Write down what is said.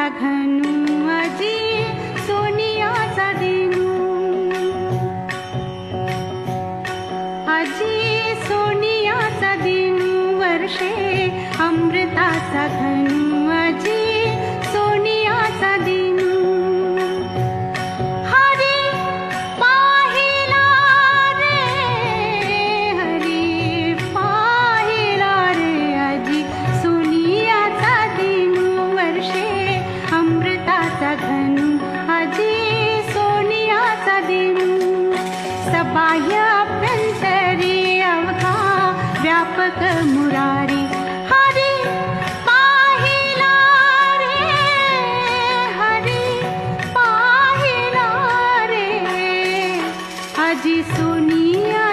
अमृताचा घनू अजी सोनियाचा दिनू अजी सोनियाचा दिनू वर्षे अमृताचा घनू अजी सोनियाचा दिनू हरी पाहिला रे अजी सोनियाचा दिनू वर्षे अमृताचा घनू अजी सोनियाचा दिनू सबाह्य अभ्यंतरी अवघा व्यापक मुरारी हरी पाहिला रे अजी सोनिया